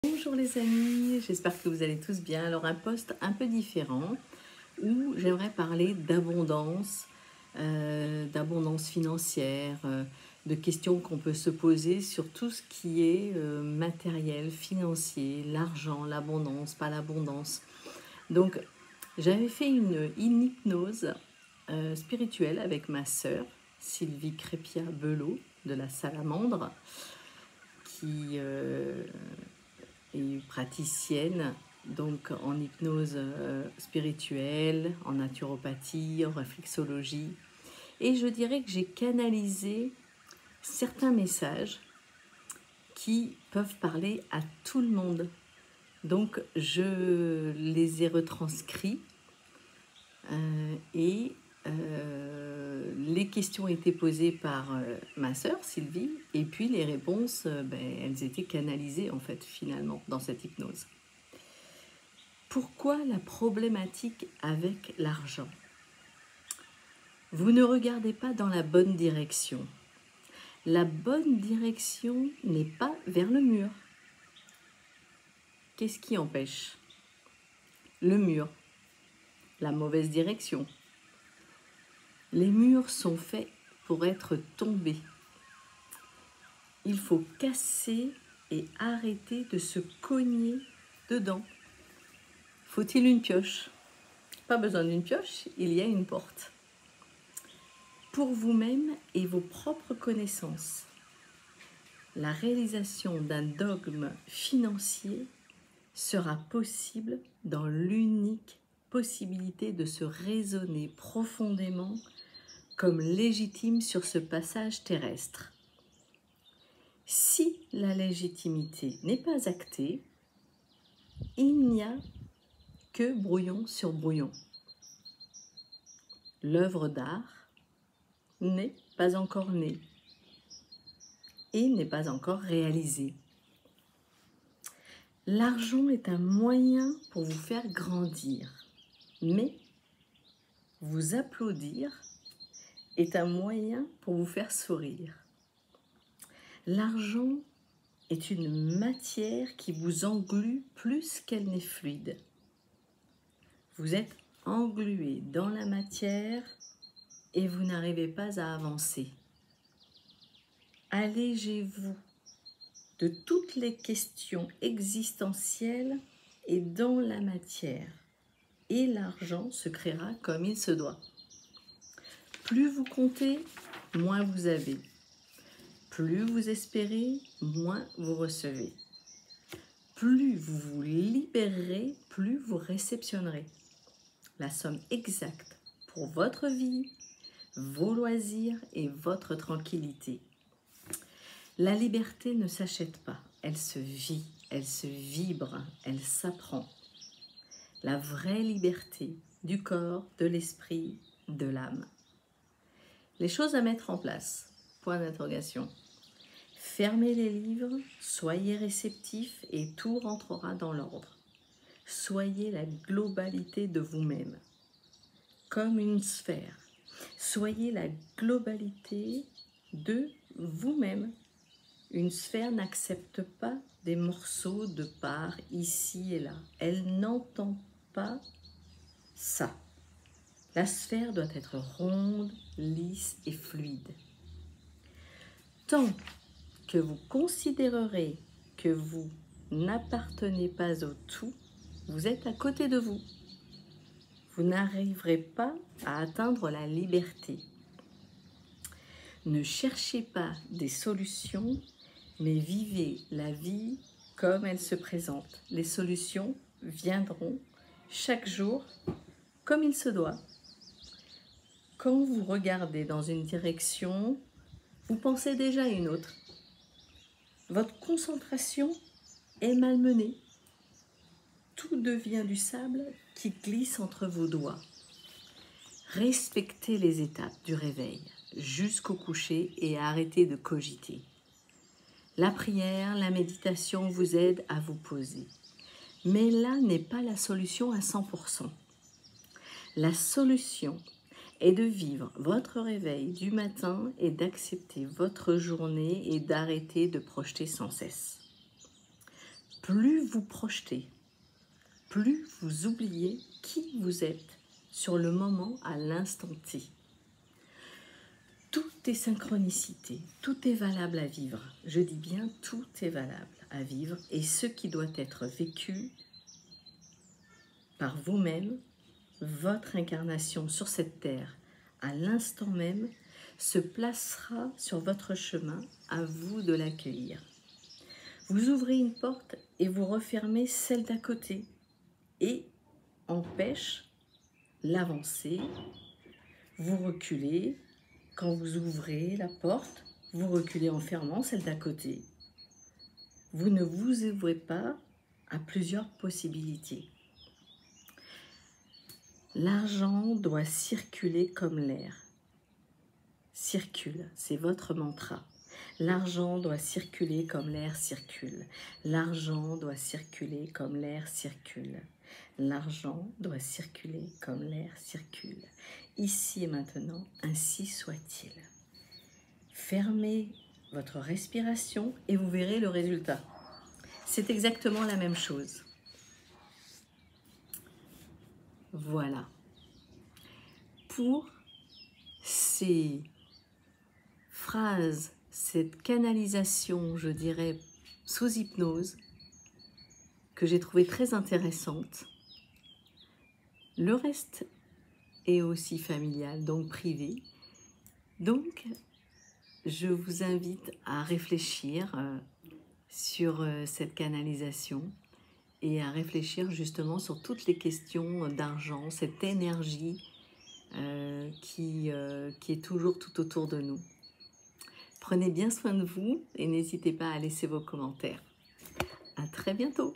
Bonjour les amis, j'espère que vous allez tous bien. Alors un post un peu différent où j'aimerais parler d'abondance financière, de questions qu'on peut se poser sur tout ce qui est matériel, financier, l'argent, l'abondance, pas l'abondance. Donc j'avais fait une hypnose spirituelle avec ma sœur Sylvie Crépia-Belot de la Salamandre qui est praticienne donc en hypnose spirituelle, en naturopathie, en réflexologie. Et je dirais que j'ai canalisé certains messages qui peuvent parler à tout le monde. Donc je les ai retranscrits et les questions étaient posées par ma sœur Sylvie et puis les réponses, elles étaient canalisées en fait finalement dans cette hypnose. Pourquoi la problématique avec l'argent? Vous ne regardez pas dans la bonne direction. La bonne direction n'est pas vers le mur. Qu'est-ce qui empêche? Le mur, la mauvaise direction. Les murs sont faits pour être tombés. Il faut casser et arrêter de se cogner dedans. Faut-il une pioche? Pas besoin d'une pioche, il y a une porte. Pour vous-même et vos propres connaissances, la réalisation d'un dogme financier sera possible dans l'unique possibilité de se raisonner profondément comme légitime sur ce passage terrestre. Si la légitimité n'est pas actée, il n'y a que brouillon sur brouillon. L'œuvre d'art n'est pas encore née et n'est pas encore réalisée. L'argent est un moyen pour vous faire grandir, mais vous applaudir est un moyen pour vous faire sourire. L'argent est une matière qui vous englue plus qu'elle n'est fluide. Vous êtes englué dans la matière et vous n'arrivez pas à avancer. Allégez-vous de toutes les questions existentielles et dans la matière, et l'argent se créera comme il se doit. Plus vous comptez, moins vous avez. Plus vous espérez, moins vous recevez. Plus vous vous libérerez, plus vous réceptionnerez. La somme exacte pour votre vie, vos loisirs et votre tranquillité. La liberté ne s'achète pas, elle se vit, elle se vibre, elle s'apprend. La vraie liberté du corps, de l'esprit, de l'âme. Les choses à mettre en place, point d'interrogation. Fermez les livres, soyez réceptifs et tout rentrera dans l'ordre. Soyez la globalité de vous-même, comme une sphère. Soyez la globalité de vous-même. Une sphère n'accepte pas des morceaux de part ici et là. Elle n'entend pas ça. La sphère doit être ronde, lisse et fluide. Tant que vous considérerez que vous n'appartenez pas au tout, vous êtes à côté de vous. Vous n'arriverez pas à atteindre la liberté. Ne cherchez pas des solutions, mais vivez la vie comme elle se présente. Les solutions viendront chaque jour comme il se doit. Quand vous regardez dans une direction, vous pensez déjà à une autre. Votre concentration est malmenée. Tout devient du sable qui glisse entre vos doigts. Respectez les étapes du réveil jusqu'au coucher et arrêtez de cogiter. La prière, la méditation vous aident à vous poser. Mais là n'est pas la solution à 100%. La solution est de vivre votre réveil du matin et d'accepter votre journée et d'arrêter de projeter sans cesse. plus vous projetez, plus vous oubliez qui vous êtes sur le moment à l'instant T. Tout est synchronicité, tout est valable à vivre. Je dis bien tout est valable à vivre et ce qui doit être vécu par vous-même, votre incarnation sur cette terre, à l'instant même, se placera sur votre chemin, à vous de l'accueillir. Vous ouvrez une porte et vous refermez celle d'à côté et empêche l'avancée. Vous reculez, quand vous ouvrez la porte, vous reculez en fermant celle d'à côté. Vous ne vous ouvrez pas à plusieurs possibilités. L'argent doit circuler comme l'air. Circule, c'est votre mantra. L'argent doit circuler comme l'air circule. L'argent doit circuler comme l'air circule. L'argent doit circuler comme l'air circule. Ici et maintenant, ainsi soit-il. Fermez votre respiration et vous verrez le résultat. C'est exactement la même chose. Voilà. Pour ces phrases, cette canalisation, je dirais, sous hypnose, que j'ai trouvé très intéressante, le reste est aussi familial, donc privé. Donc, je vous invite à réfléchir sur cette canalisation et à réfléchir justement sur toutes les questions d'argent, cette énergie qui est toujours tout autour de nous. Prenez bien soin de vous et n'hésitez pas à laisser vos commentaires. À très bientôt!